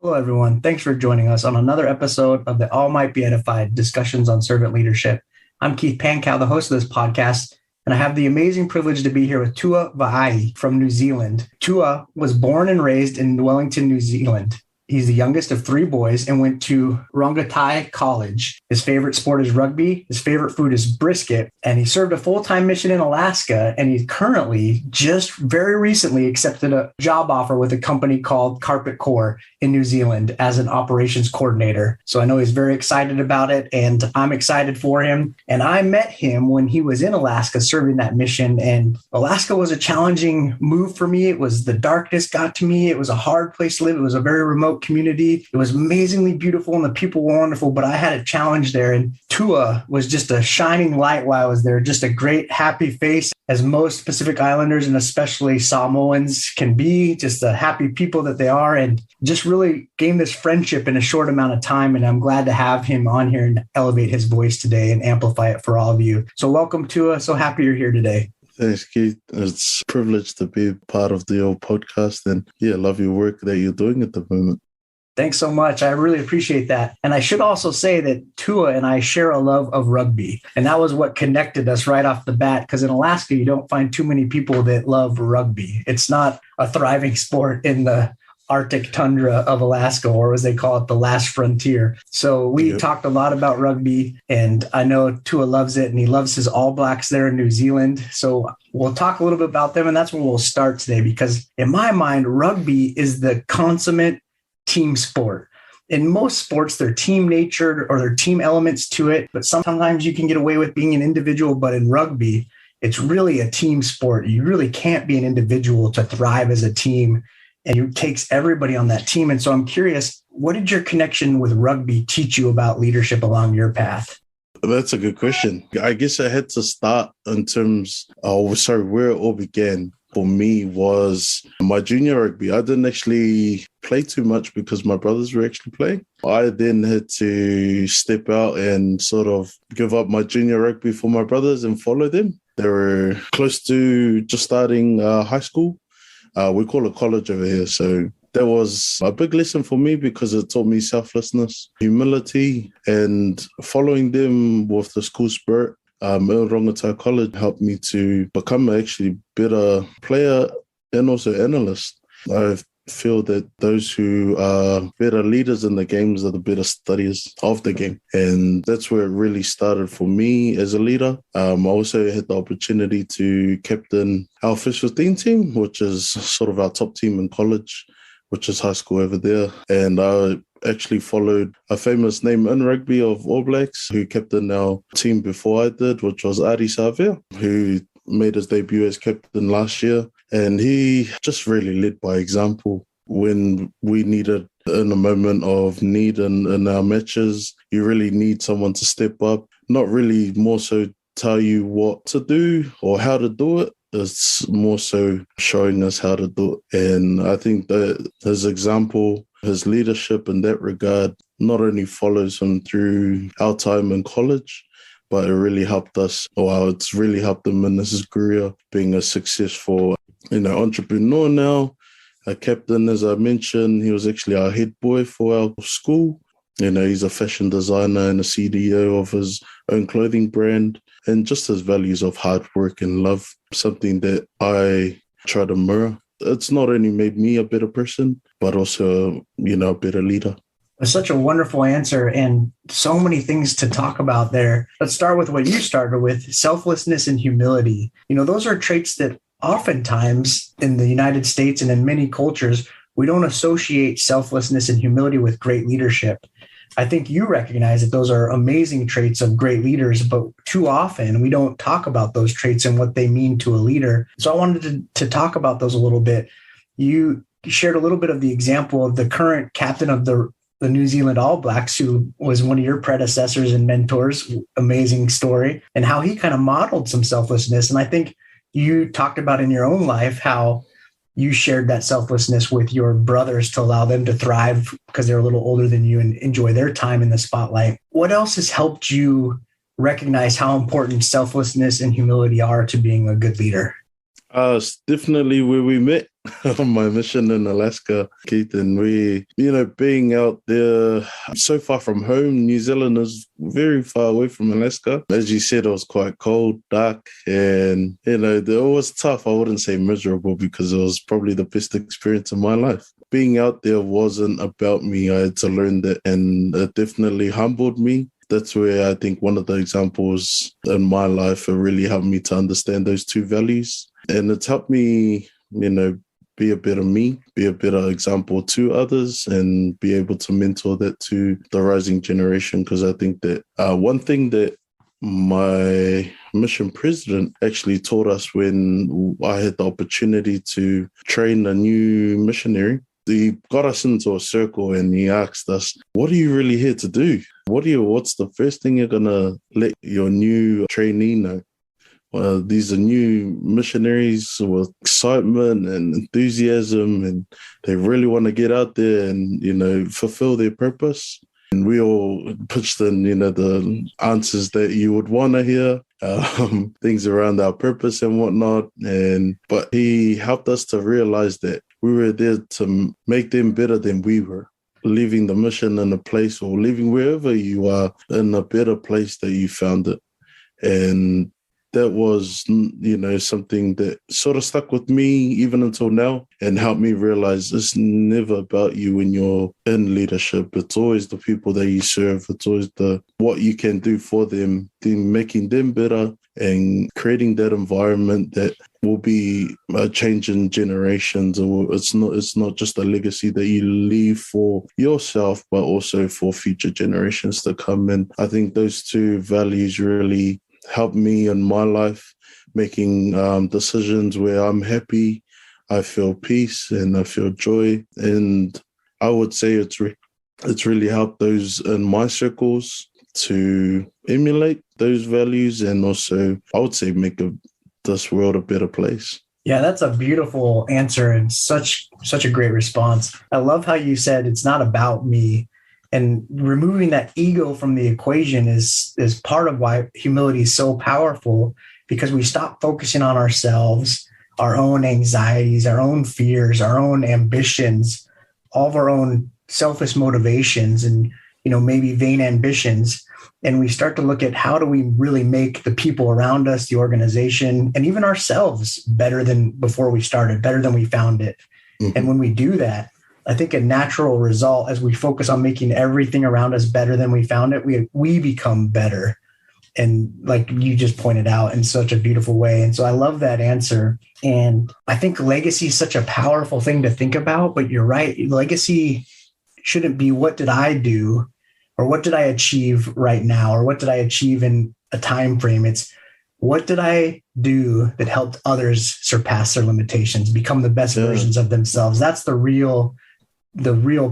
Hello, everyone. Thanks for joining us on another episode of the All Might Be Edified Discussions on Servant Leadership. I'm Keith Pankow, the host of this podcast, and I have the amazing privilege to be here with Tua Bayden from New Zealand. Tua was born and raised in Wellington, New Zealand. He's the youngest of three boys and went to Rongotai College. His favorite sport is rugby. His favorite food is brisket. And he served a full-time mission in Alaska. And he's currently just very recently accepted a job offer with a company called Corp in New Zealand as an operations coordinator. So I know he's very excited about it, and I'm excited for him. And I met him when he was in Alaska serving that mission. And Alaska was a challenging move for me. It was the darkness got to me. It was a hard place to live. It was a very remote community. It was amazingly beautiful and the people were wonderful, but I had a challenge there. And Tua was just a shining light while I was there, just a great, happy face, as most Pacific Islanders and especially Samoans can be, just the happy people that they are, and just really gained this friendship in a short amount of time. And I'm glad to have him on here and elevate his voice today and amplify it for all of you. So welcome, Tua. So happy you're here today. Thanks, Keith. It's a privilege to be part of the old podcast, and love your work that you're doing at the moment. Thanks so much. I really appreciate that. And I should also say that Tua and I share a love of rugby. And that was what connected us right off the bat, because in Alaska, you don't find too many people that love rugby. It's not a thriving sport in the Arctic tundra of Alaska, or as they call it, the last frontier. So we talked a lot about rugby, and I know Tua loves it, and he loves his All Blacks there in New Zealand. So we'll talk a little bit about them, and that's where we'll start today, because in my mind, rugby is the consummate team sport. In most sports, they're team natured or there are team elements to it, but sometimes you can get away with being an individual. But in rugby, it's really a team sport. You really can't be an individual to thrive as a team, and it takes everybody on that team. And so I'm curious, what did your connection with rugby teach you about leadership along your path? That's a good question. I guess I had to start in terms of, where it all began. For me was my junior rugby. I didn't actually play too much because my brothers were actually playing. I then had to step out and sort of give up my junior rugby for my brothers and follow them. They were close to just starting high school. We call it college over here. So that was a big lesson for me because it taught me selflessness, humility, and following them with the school spirit. Rongotai College helped me to become actually better player and also analyst. I feel that those who are better leaders in the games are the better studiers of the game. And that's where it really started for me as a leader. I also had the opportunity to captain our Fish 15 team, which is sort of our top team in college, which is high school over there. And I actually followed a famous name in rugby of All Blacks who captained our team before I did, which was Ari Savia, who made his debut as captain last year. And he just really led by example when we needed, in a moment of need in our matches. You really need someone to step up, not really more so tell you what to do or how to do it. It's more so showing us how to do it. And I think that his example, his leadership in that regard, not only follows him through our time in college, but it really helped us, it's really helped him in his career, being a successful, entrepreneur now, a captain, as I mentioned. He was actually our head boy for our school. He's a fashion designer and a CDO of his own clothing brand, and just his values of hard work and love, something that I try to mirror. It's not only made me a better person, but also, a better leader. It's such a wonderful answer and so many things to talk about there. Let's start with what you started with, selflessness and humility. Those are traits that oftentimes in the United States and in many cultures, we don't associate selflessness and humility with great leadership. I think you recognize that those are amazing traits of great leaders, but too often we don't talk about those traits and what they mean to a leader. So I wanted to talk about those a little bit. You shared a little bit of the example of the current captain of the New Zealand All Blacks, who was one of your predecessors and mentors. Amazing story, and how he kind of modeled some selflessness. And I think you talked about in your own life how you shared that selflessness with your brothers to allow them to thrive because they're a little older than you and enjoy their time in the spotlight. What else has helped you recognize how important selflessness and humility are to being a good leader? It's definitely where we met. on my mission in Alaska, Keith, and we, being out there so far from home. New Zealand is very far away from Alaska. As you said, it was quite cold, dark, and, it was tough. I wouldn't say miserable because it was probably the best experience of my life. Being out there wasn't about me. I had to learn that, and it definitely humbled me. That's where I think one of the examples in my life have really helped me to understand those two values. And it's helped me, be a better me, be a better example to others, and be able to mentor that to the rising generation. Because I think that one thing that my mission president actually taught us when I had the opportunity to train a new missionary, he got us into a circle and he asked us, what are you really here to do? What's the first thing you're going to let your new trainee know? These are new missionaries with excitement and enthusiasm, and they really want to get out there and, fulfill their purpose. And we all pitched in, the answers that you would want to hear, things around our purpose and whatnot. But he helped us to realize that we were there to make them better than we were, leaving the mission in a place, or leaving wherever you are in a better place that you found it. And that was, something that sort of stuck with me even until now, and helped me realize it's never about you when you're in leadership. It's always the people that you serve. It's always what you can do for them, making them better and creating that environment that will be a change in generations. Or it's not just a legacy that you leave for yourself, but also for future generations to come. And I think those two values really helped me in my life, making decisions where I'm happy, I feel peace, and I feel joy. And I would say it's really helped those in my circles to emulate those values, and also, I would say, make this world a better place. Yeah, that's a beautiful answer and such a great response. I love how you said it's not about me. And removing that ego from the equation is part of why humility is so powerful, because we stop focusing on ourselves, our own anxieties, our own fears, our own ambitions, all of our own selfish motivations and, maybe vain ambitions. And we start to look at how do we really make the people around us, the organization, and even ourselves better than before we started, better than we found it. Mm-hmm. And when we do that, I think a natural result, as we focus on making everything around us better than we found it, we become better. And like you just pointed out in such a beautiful way. And so I love that answer. And I think legacy is such a powerful thing to think about, but you're right. Legacy shouldn't be what did I do or what did I achieve right now or what did I achieve in a time frame. It's what did I do that helped others surpass their limitations, become the best versions of themselves. That's the real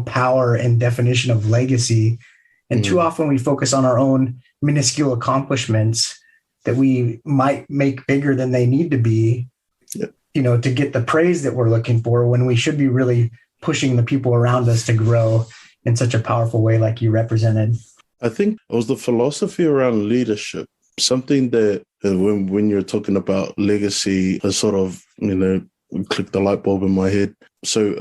power and definition of legacy. And too often we focus on our own minuscule accomplishments that we might make bigger than they need to be, to get the praise that we're looking for, when we should be really pushing the people around us to grow in such a powerful way like you represented. I think it was the philosophy around leadership, something that when you're talking about legacy, I sort of, clicked the light bulb in my head. So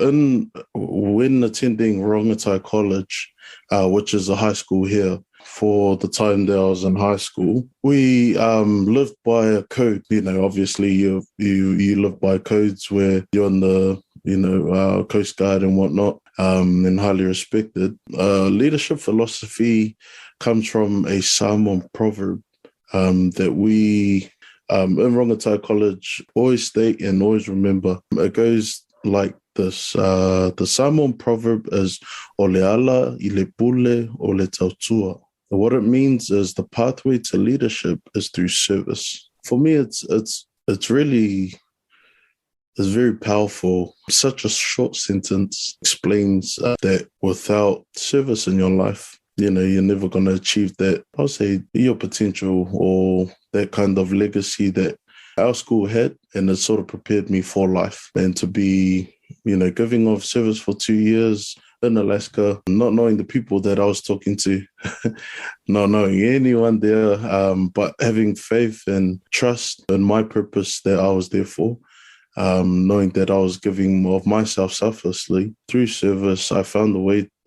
when attending Rongotai College, which is a high school here, for the time that I was in high school, we lived by a code. Obviously you live by codes where you're in the Coast Guard and whatnot, and highly respected. Leadership philosophy comes from a Samoan proverb that we in Rongotai College always state and always remember. It goes like this. The Samoan proverb is "Ole ala I le pule o le tautua." What it means is the pathway to leadership is through service. For me, it's very powerful. Such a short sentence explains that without service in your life, you're never going to achieve that, I'll say, your potential or that kind of legacy that our school had. And it sort of prepared me for life. And to be, giving off service for 2 years in Alaska, not knowing the people that I was talking to, not knowing anyone there, but having faith and trust in my purpose that I was there for. knowing that I was giving of myself selflessly through service. I found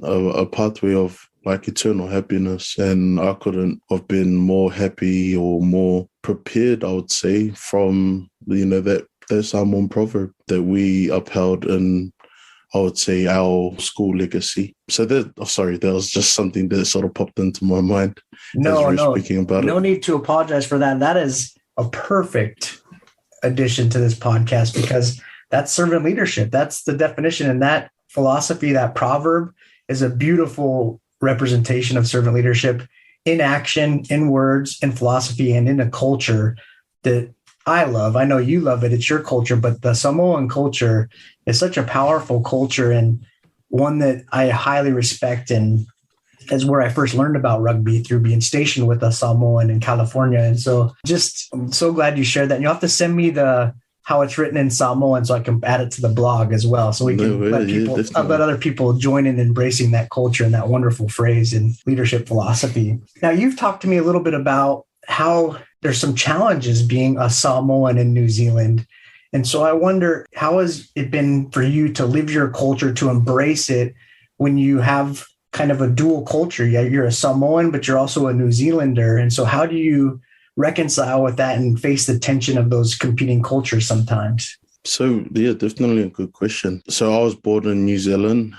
a pathway of like eternal happiness, and I couldn't have been more happy or more prepared, I would say, from that Samoan proverb that we upheld in, I would say, our school legacy. So that was just something that sort of popped into my mind as we were speaking about it. No need to apologize for that. That is a perfect addition to this podcast, because that's servant leadership. That's the definition. And that philosophy, that proverb, is a beautiful representation of servant leadership in action, in words, in philosophy, and in a culture that I love. I know you love it. It's your culture, but the Samoan culture is such a powerful culture, and one that I highly respect, and is where I first learned about rugby, through being stationed with a Samoan in California. And so I'm so glad you shared that. And you'll have to send me how it's written in Samoan so I can add it to the blog as well. So we can let other people join in embracing that culture and that wonderful phrase and leadership philosophy. Now, you've talked to me a little bit about how there's some challenges being a Samoan in New Zealand. And so I wonder, how has it been for you to live your culture, to embrace it, when you have kind of a dual culture? Yeah, you're a Samoan, but you're also a New Zealander. And so how do you reconcile with that and face the tension of those competing cultures sometimes? So, yeah, definitely a good question. So I was born in New Zealand,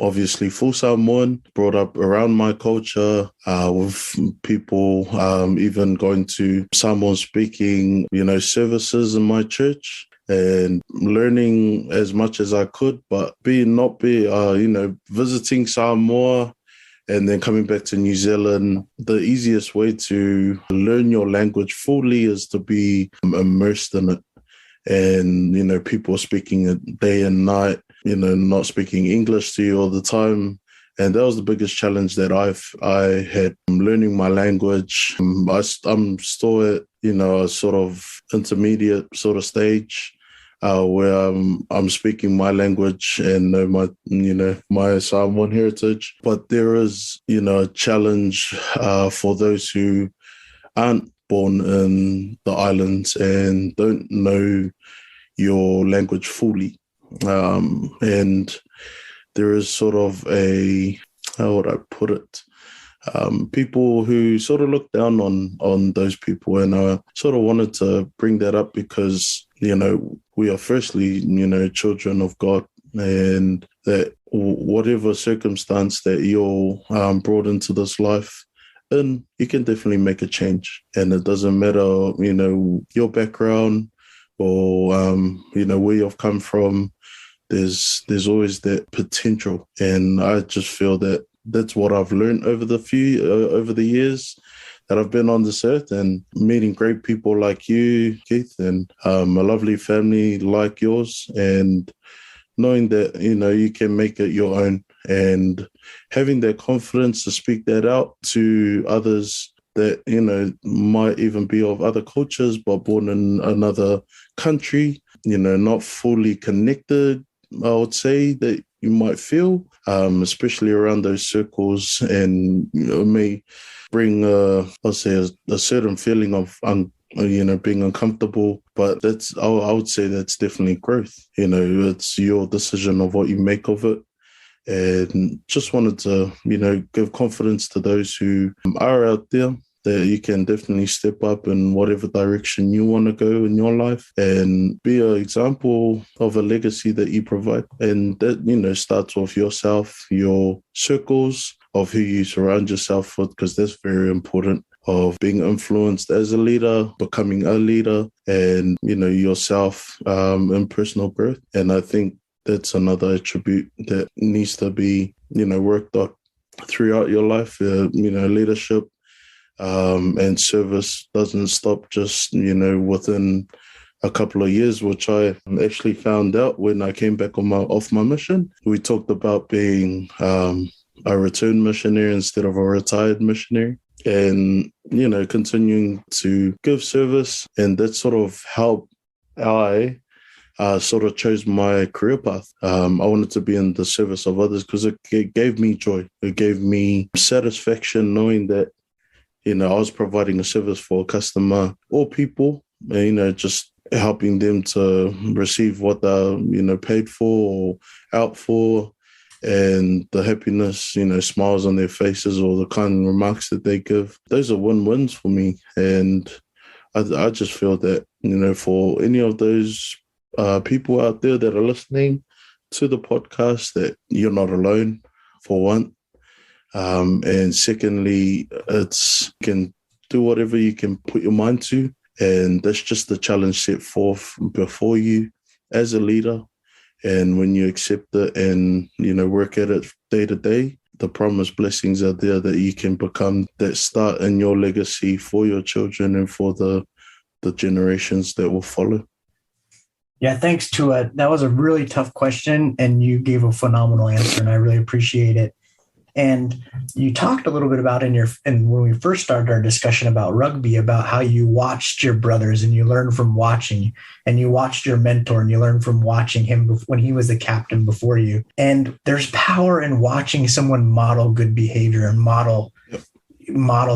obviously full Samoan, brought up around my culture with people, even going to Samoan speaking, services in my church, and learning as much as I could, but visiting Samoa and then coming back to New Zealand. The easiest way to learn your language fully is to be immersed in it. And, people speaking it day and night, not speaking English to you all the time. And that was the biggest challenge that I had, learning my language. I'm still at, a sort of intermediate sort of stage where I'm speaking my language and my Samoan heritage. But there is, a challenge for those who aren't born in the islands and don't know your language fully. And there is sort of how would I put it? People who sort of look down on those people. And I sort of wanted to bring that up because, we are firstly, children of God, and that whatever circumstance that you're brought into this life in, you can definitely make a change. And it doesn't matter, your background or, where you've come from. There's always that potential. And I just feel that that's what I've learned over the years that I've been on this earth, and meeting great people like you, Keith, and a lovely family like yours, and knowing that, you can make it your own, and having that confidence to speak that out to others that, might even be of other cultures, but born in another country, not fully connected, I would say, that you might feel, especially around those circles, and may bring, a certain feeling of, being uncomfortable. But I would say that's definitely growth. It's your decision of what you make of it. And just wanted to, give confidence to those who are out there, that you can definitely step up in whatever direction you want to go in your life, and be an example of a legacy that you provide. And that, starts with yourself, your circles of who you surround yourself with, because that's very important, of being influenced as a leader, becoming a leader, and, yourself in personal growth. And I think that's another attribute that needs to be, worked on throughout your life. Leadership and service doesn't stop just, within a couple of years, which I actually found out when I came back off my mission. We talked about being a returned missionary instead of a retired missionary, and, continuing to give service. And that sort of helped I sort of chose my career path. I wanted to be in the service of others because it gave me joy. It gave me satisfaction knowing that, I was providing a service for a customer or people, just helping them to receive what they're, paid for or out for, and the happiness, smiles on their faces or the kind remarks that they give. Those are win-wins for me. And I just feel that, for any of those people out there that are listening to the podcast, that you're not alone, for one. And secondly, you can do whatever you can put your mind to. And that's just the challenge set forth before you as a leader. And when you accept it and, work at it day to day, the promised blessings are there that you can become that start in your legacy for your children and for the generations that will follow. Yeah, thanks, Tua. That was a really tough question, and you gave a phenomenal answer, and I really appreciate it. And you talked a little bit about and when we first started our discussion about rugby, about how you watched your brothers and you learned from watching, and you watched your mentor and you learned from watching him when he was the captain before you. And there's power in watching someone model good behavior and model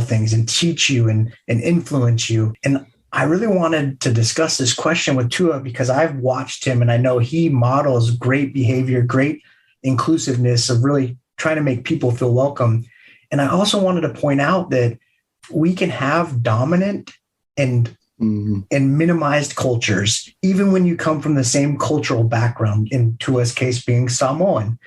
things and teach you and influence you. And I really wanted to discuss this question with Tua because I've watched him and I know he models great behavior, great inclusiveness of really trying to make people feel welcome. And I also wanted to point out that we can have dominant and minimized cultures, even when you come from the same cultural background, in Tua's case being Samoan.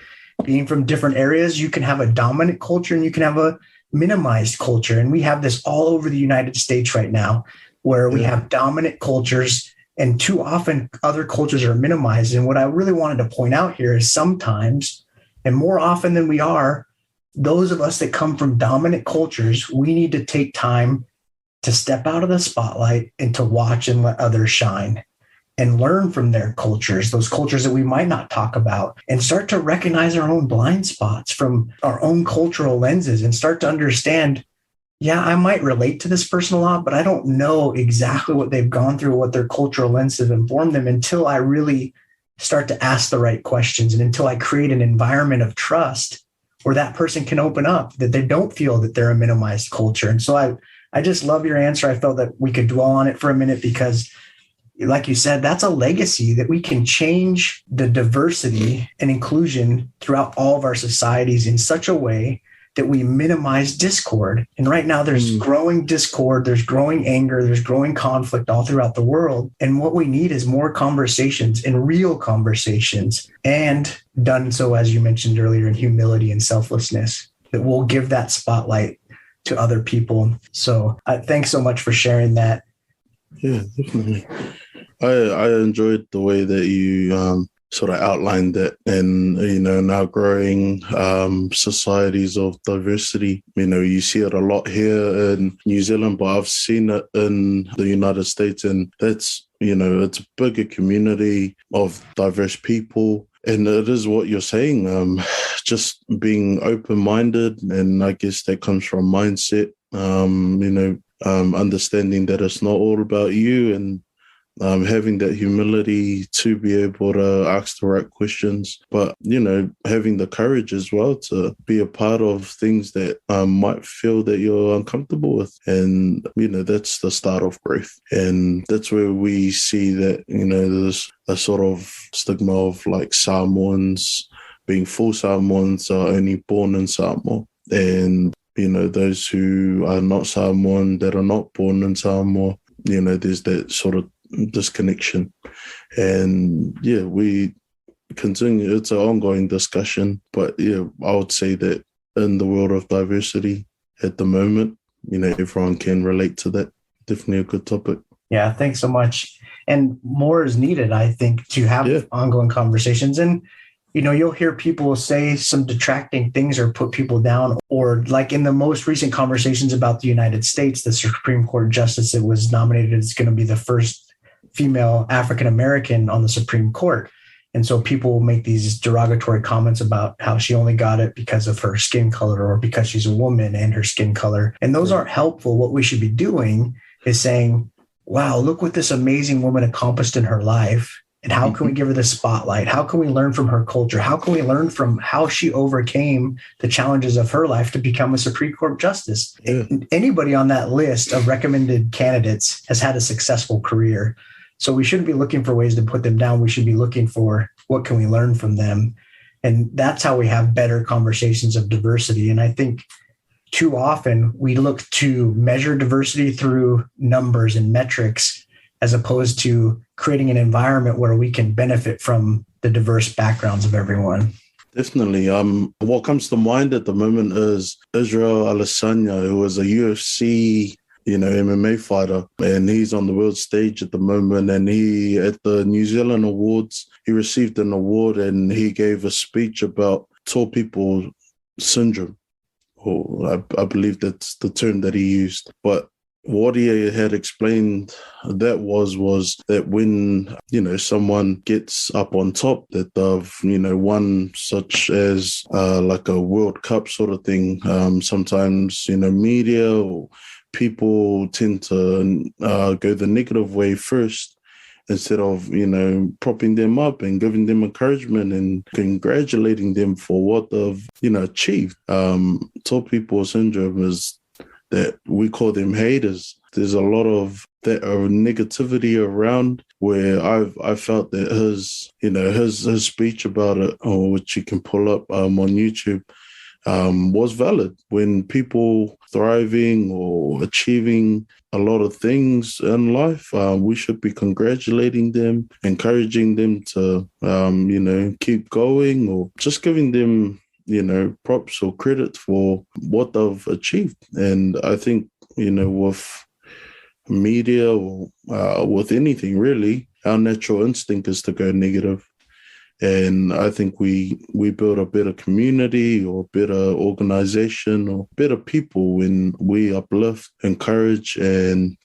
Being from different areas, you can have a dominant culture and you can have a minimized culture. And we have this all over the United States right now, where we have dominant cultures and too often other cultures are minimized. And what I really wanted to point out here is sometimes, and more often than we are, those of us that come from dominant cultures, we need to take time to step out of the spotlight and to watch and let others shine and learn from their cultures, those cultures that we might not talk about, and start to recognize our own blind spots from our own cultural lenses and start to understand, yeah, I might relate to this person a lot, but I don't know exactly what they've gone through, what their cultural lenses have informed them until I really start to ask the right questions and until I create an environment of trust where that person can open up, that they don't feel that they're a minimized culture. And so I just love your answer. I felt that we could dwell on it for a minute because, like you said, that's a legacy that we can change the diversity and inclusion throughout all of our societies in such a way that we minimize discord. And right now there's growing discord, there's growing anger, there's growing conflict all throughout the world. And what we need is more conversations and real conversations, and done so, as you mentioned earlier, in humility and selflessness, that will give that spotlight to other people. So thanks so much for sharing that. Yeah, definitely. I enjoyed the way that you sort of outlined that, and now growing societies of diversity. You see it a lot here in New Zealand, but I've seen it in the United States, and that's it's a bigger community of diverse people. And it is what you're saying, just being open-minded, and I guess that comes from mindset. Understanding that it's not all about you, and having that humility to be able to ask the right questions, but, having the courage as well to be a part of things that might feel that you're uncomfortable with. And, that's the start of growth. And that's where we see that, there's a sort of stigma of like Samoans being full Samoans are only born in Samoa. And, those who are not Samoan, that are not born in Samoa, there's that sort of disconnection. And we continue, it's an ongoing discussion, but I would say that in the world of diversity at the moment, everyone can relate to that. Definitely a good topic. Yeah, thanks so much. And more is needed, I think, to have ongoing conversations. And you'll hear people say some detracting things or put people down, or like in the most recent conversations about the United States, the Supreme Court justice that was nominated is going to be the first female African-American on the Supreme Court. And so people will make these derogatory comments about how she only got it because of her skin color or because she's a woman and her skin color. And those aren't helpful. What we should be doing is saying, wow, look what this amazing woman accomplished in her life. And how can we give her the spotlight? How can we learn from her culture? How can we learn from how she overcame the challenges of her life to become a Supreme Court justice? Yeah. Anybody on that list of recommended candidates has had a successful career. So we shouldn't be looking for ways to put them down. We should be looking for what can we learn from them. And that's how we have better conversations of diversity. And I think too often we look to measure diversity through numbers and metrics, as opposed to creating an environment where we can benefit from the diverse backgrounds of everyone. Definitely. What comes to mind at the moment is Israel Adesanya, who was a UFC, MMA fighter, and he's on the world stage at the moment. And he, at the New Zealand Awards, he received an award and he gave a speech about tall people syndrome. Or I believe that's the term that he used. But what he had explained that was that when, someone gets up on top, that they've, won such as like a World Cup sort of thing, sometimes, media or people tend to go the negative way first, instead of, propping them up and giving them encouragement and congratulating them for what they've, achieved. Tall people syndrome is that we call them haters. There's a lot of that negativity around, where I felt that his speech about it, or which you can pull up on YouTube, was valid. When people thriving or achieving a lot of things in life, we should be congratulating them, encouraging them to, keep going, or just giving them, props or credit for what they've achieved. And I think, with media or with anything really, our natural instinct is to go negative. And I think we build a better community or better organization or better people when we uplift, encourage, and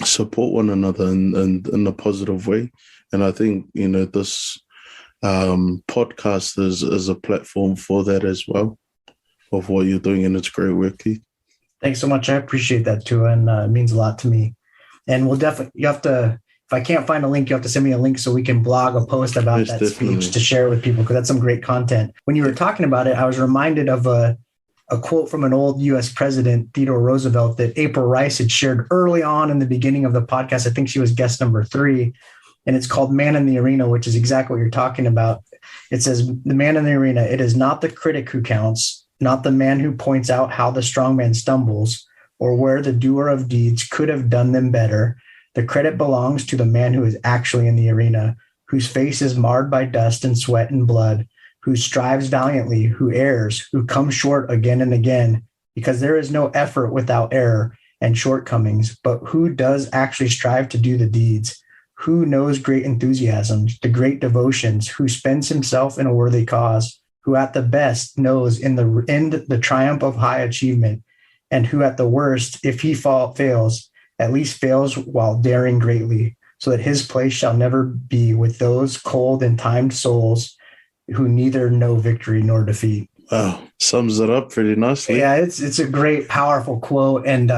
support one another in a positive way. And I think, this podcast is a platform for that as well, of what you're doing, and it's great work, Keith. Thanks so much. I appreciate that too, and it means a lot to me. And we'll definitely, you have to, if I can't find a link, you have to send me a link so we can blog a post about that definitely. speech to share with people, because that's some great content. When you were talking about it, I was reminded of a quote from an old U.S. president, Theodore Roosevelt, that April Rice had shared early on in the beginning of the podcast. I think she was guest number 3, and it's called Man in the Arena, which is exactly what you're talking about. It says, the man in the arena, it is not the critic who counts, not the man who points out how the strong man stumbles or where the doer of deeds could have done them better. The credit belongs to the man who is actually in the arena, whose face is marred by dust and sweat and blood, who strives valiantly, who errs, who comes short again and again, because there is no effort without error and shortcomings, but who does actually strive to do the deeds, who knows great enthusiasms, the great devotions, who spends himself in a worthy cause, who at the best knows in the end the triumph of high achievement, and who at the worst, if he fails, at least fails while daring greatly, so that his place shall never be with those cold and timed souls who neither know victory nor defeat. Wow, sums it up pretty nicely. Yeah, it's a great, powerful quote, and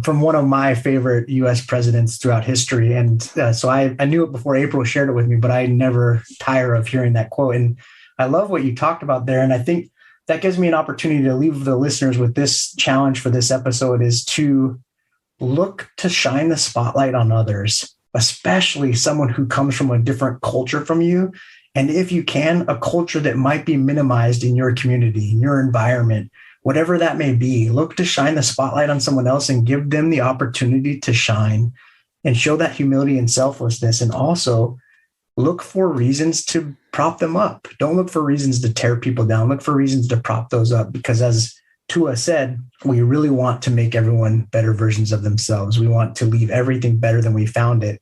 from one of my favorite U.S. presidents throughout history. And so I knew it before April shared it with me, but I never tire of hearing that quote. And I love what you talked about there. And I think that gives me an opportunity to leave the listeners with this challenge for this episode, is to look to shine the spotlight on others, especially someone who comes from a different culture from you. And if you can, a culture that might be minimized in your community, in your environment, whatever that may be, look to shine the spotlight on someone else and give them the opportunity to shine, and show that humility and selflessness. And also look for reasons to prop them up. Don't look for reasons to tear people down. Look for reasons to prop those up, because as Tua said, we really want to make everyone better versions of themselves. We want to leave everything better than we found it.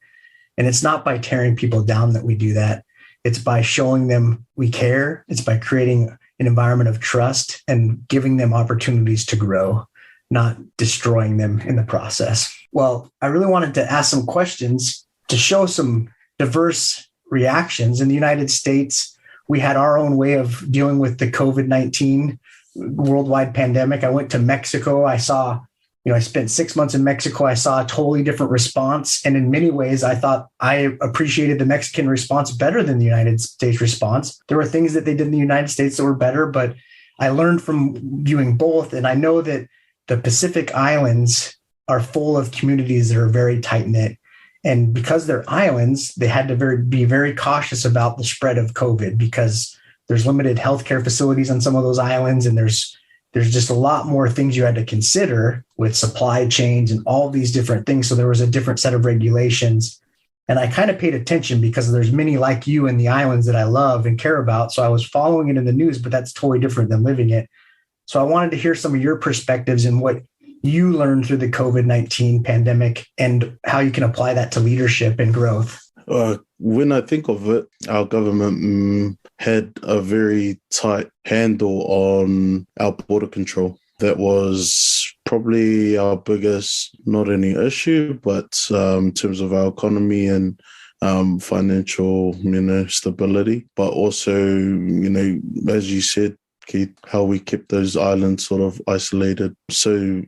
And it's not by tearing people down that we do that. It's by showing them we care. It's by creating an environment of trust and giving them opportunities to grow, not destroying them in the process. Well, I really wanted to ask some questions to show some diverse reactions. In the United States, we had our own way of dealing with the COVID-19 worldwide pandemic. I went to Mexico. I spent 6 months in Mexico. I saw a totally different response. And in many ways, I thought I appreciated the Mexican response better than the United States response. There were things that they did in the United States that were better, but I learned from viewing both. And I know that the Pacific Islands are full of communities that are very tight-knit. And because they're islands, they had to be very cautious about the spread of COVID because there's limited healthcare facilities on some of those islands. And there's just a lot more things you had to consider with supply chains and all these different things. So there was a different set of regulations. And I kind of paid attention because there's many like you in the islands that I love and care about. So I was following it in the news, but that's totally different than living it. So I wanted to hear some of your perspectives and what you learned through the COVID-19 pandemic and how you can apply that to leadership and growth. When I think of it, our government had a very tight handle on our border control. That was probably our biggest, not only issue, but in terms of our economy and financial, stability, but also, as you said, Keith, how we kept those islands sort of isolated. So,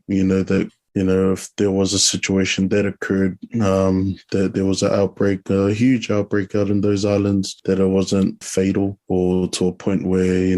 if there was a situation that occurred, that there was an outbreak, a huge outbreak out in those islands, that it wasn't fatal or to a point where,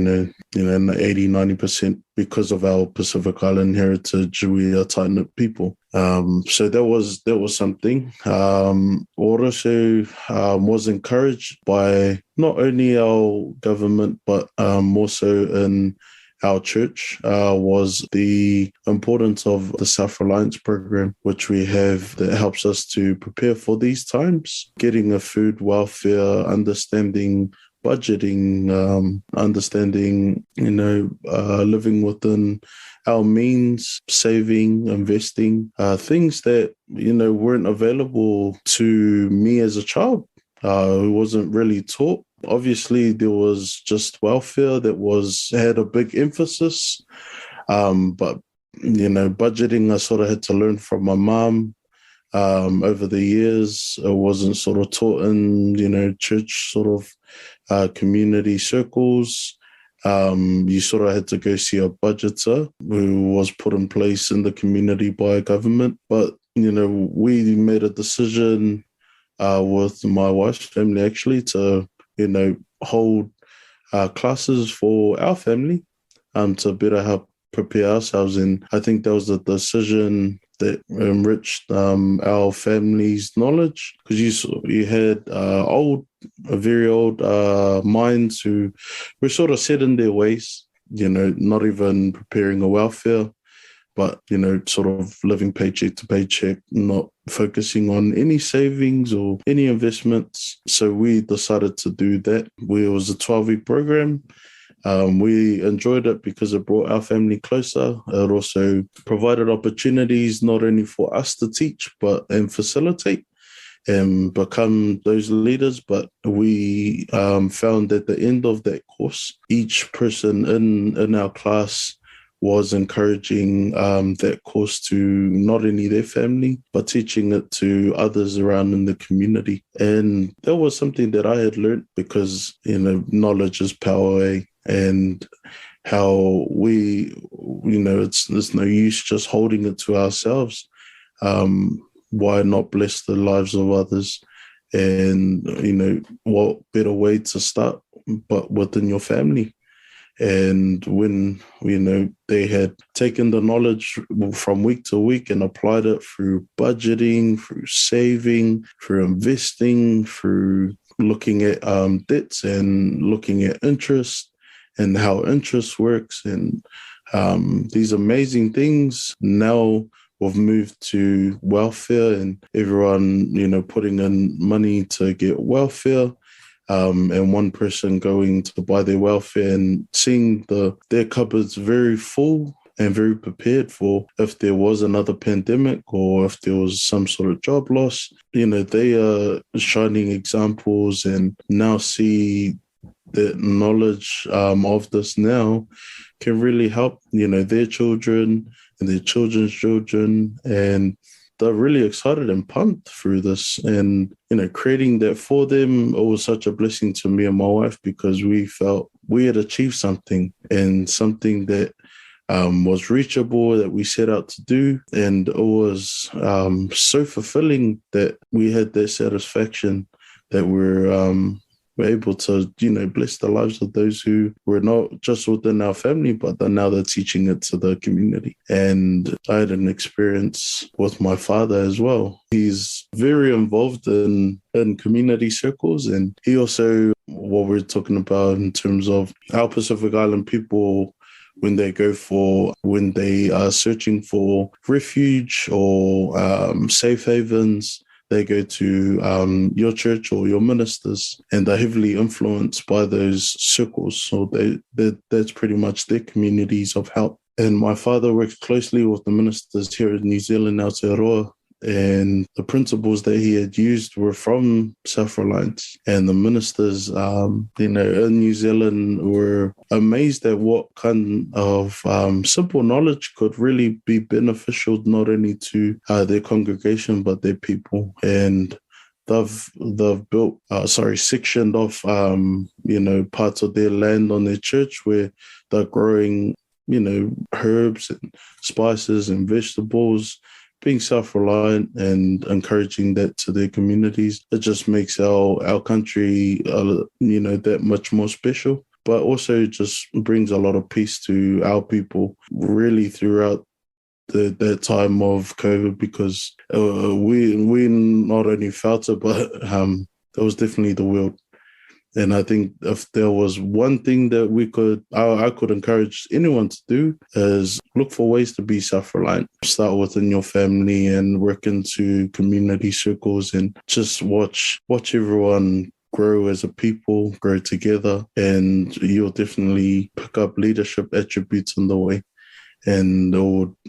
80-90%, because of our Pacific Island heritage, we are tight-knit people. So that was something. What also was encouraged by not only our government, but more so in our church, was the importance of the Self-Reliance program, which we have, that helps us to prepare for these times. Getting a food welfare, understanding budgeting, understanding, living within our means, saving, investing, things that, weren't available to me as a child, who wasn't really taught. Obviously, there was just welfare that had a big emphasis. But, budgeting, I sort of had to learn from my mom. Over the years, it wasn't sort of taught in, church sort of community circles. You sort of had to go see a budgeter who was put in place in the community by government. But, we made a decision with my wife's family, actually, to hold classes for our family to better help prepare ourselves. And I think that was the decision that enriched our family's knowledge, because you had very old minds who were sort of set in their ways, not even preparing a welfare, but, sort of living paycheck to paycheck, not focusing on any savings or any investments. So we decided to do that. It was a 12-week program. We enjoyed it because it brought our family closer. It also provided opportunities not only for us to teach and facilitate and become those leaders, but we found at the end of that course, each person in our class was encouraging that course to not only their family, but teaching it to others around in the community. And that was something that I had learned because, knowledge is power, and how we, it's no use just holding it to ourselves. Why not bless the lives of others? And, what better way to start but within your family? And when, they had taken the knowledge from week to week and applied it through budgeting, through saving, through investing, through looking at debts and looking at interest and how interest works and these amazing things, now we've moved to welfare and everyone, putting in money to get welfare. And one person going to buy their welfare and seeing their cupboards very full and very prepared for if there was another pandemic or if there was some sort of job loss. They are shining examples and now see that knowledge of this now can really help, their children and their children's children. And they're really excited and pumped through this, and creating that for them. It was such a blessing to me and my wife because we felt we had achieved something, and something that was reachable, that we set out to do. And it was so fulfilling that we had that satisfaction that we're we're able to, bless the lives of those who were not just within our family, but now they're teaching it to the community. And I had an experience with my father as well. He's very involved in community circles, and he also, what we're talking about in terms of our Pacific Island people, when they are searching for refuge or safe havens, they go to your church or your ministers, and they're heavily influenced by those circles. So that's pretty much their communities of help. And my father works closely with the ministers here in New Zealand, Aotearoa, and the principles that he had used were from Self-Reliance. And the ministers, in New Zealand were amazed at what kind of simple knowledge could really be beneficial not only to their congregation, but their people. And they've built, sectioned off, parts of their land on their church where they're growing, herbs and spices and vegetables, being self-reliant and encouraging that to their communities. It just makes our country, that much more special, but also just brings a lot of peace to our people really throughout that time of COVID, because we not only felt it, but it was definitely the world. And I think if there was one thing that I could encourage anyone to do, is look for ways to be self-reliant. Start within your family and work into community circles, and just watch everyone grow as a people, grow together, and you'll definitely pick up leadership attributes on the way. And it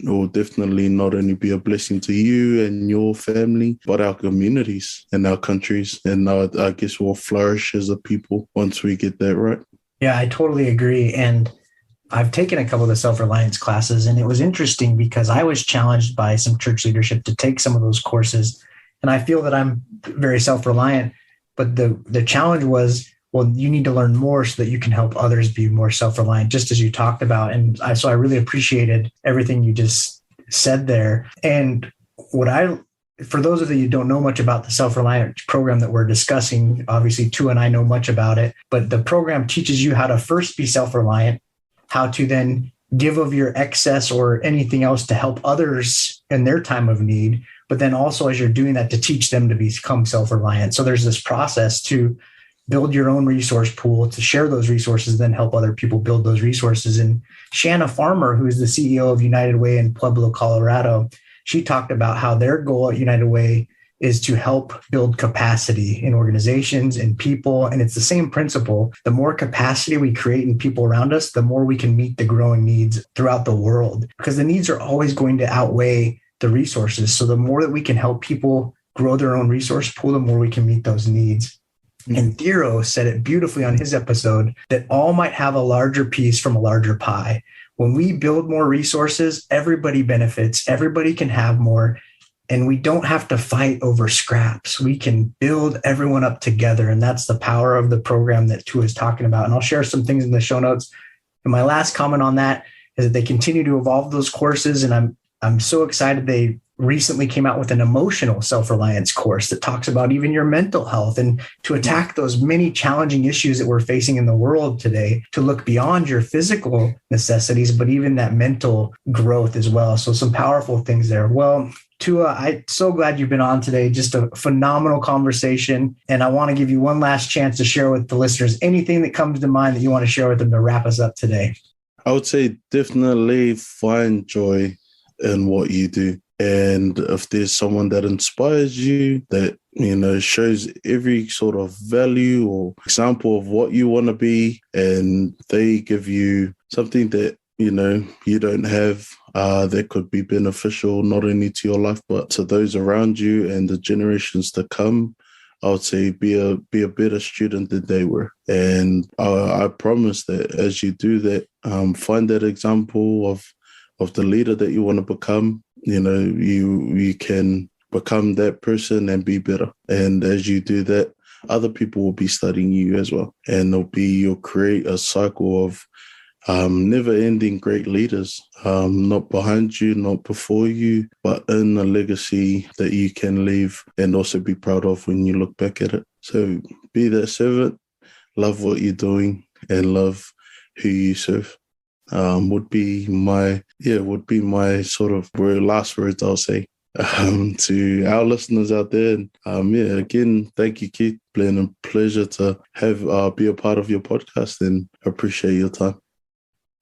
will definitely not only be a blessing to you and your family, but our communities and our countries. And I guess we'll flourish as a people once we get that right. Yeah, I totally agree. And I've taken a couple of the self-reliance classes, and it was interesting because I was challenged by some church leadership to take some of those courses. And I feel that I'm very self-reliant, but the challenge was, well, you need to learn more so that you can help others be more self-reliant, just as you talked about. And so I really appreciated everything you just said there. And for those of you who don't know much about the self-reliant program that we're discussing, obviously Tua and I know much about it, but the program teaches you how to first be self-reliant, how to then give of your excess or anything else to help others in their time of need, but then also as you're doing that, to teach them to become self-reliant. So there's this process to build your own resource pool, to share those resources, then help other people build those resources. And Shanna Farmer, who is the CEO of United Way in Pueblo, Colorado, she talked about how their goal at United Way is to help build capacity in organizations and people. And it's the same principle. The more capacity we create in people around us, the more we can meet the growing needs throughout the world, because the needs are always going to outweigh the resources. So the more that we can help people grow their own resource pool, the more we can meet those needs. And Thero said it beautifully on his episode, that all might have a larger piece from a larger pie. When we build more resources, everybody benefits, everybody can have more, and we don't have to fight over scraps. We can build everyone up together. And that's the power of the program that Tua is talking about. And I'll share some things in the show notes. And my last comment on that is that they continue to evolve those courses. And I'm so excited they recently came out with an emotional self-reliance course that talks about even your mental health, and to attack those many challenging issues that we're facing in the world today, to look beyond your physical necessities, but even that mental growth as well. So some powerful things there. Well, Tua, I'm so glad you've been on today. Just a phenomenal conversation. And I want to give you one last chance to share with the listeners anything that comes to mind that you want to share with them to wrap us up today. I would say definitely find joy in what you do. And if there's someone that inspires you, that, shows every sort of value or example of what you want to be, and they give you something that, you don't have, that could be beneficial not only to your life, but to those around you and the generations to come, I would say be a better student than they were. And I promise that as you do that, find that example of the leader that you want to become. You can become that person and be better. And as you do that, other people will be studying you as well. And you'll create a cycle of never-ending great leaders, not behind you, not before you, but in a legacy that you can leave and also be proud of when you look back at it. So be that servant, love what you're doing, and love who you serve. Would be my sort of last words I'll say to our listeners out there. And again, thank you, Keith. Been a pleasure to have be a part of your podcast, and appreciate your time.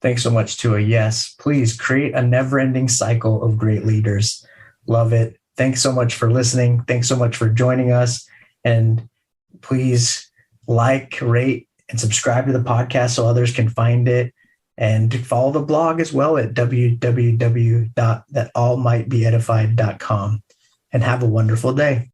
Thanks so much, Tua. Yes, please create a never-ending cycle of great leaders. Love it. Thanks so much for listening. Thanks so much for joining us. And please like, rate, and subscribe to the podcast so others can find it. And follow the blog as well at www.thatallmightbeedified.com. And have a wonderful day.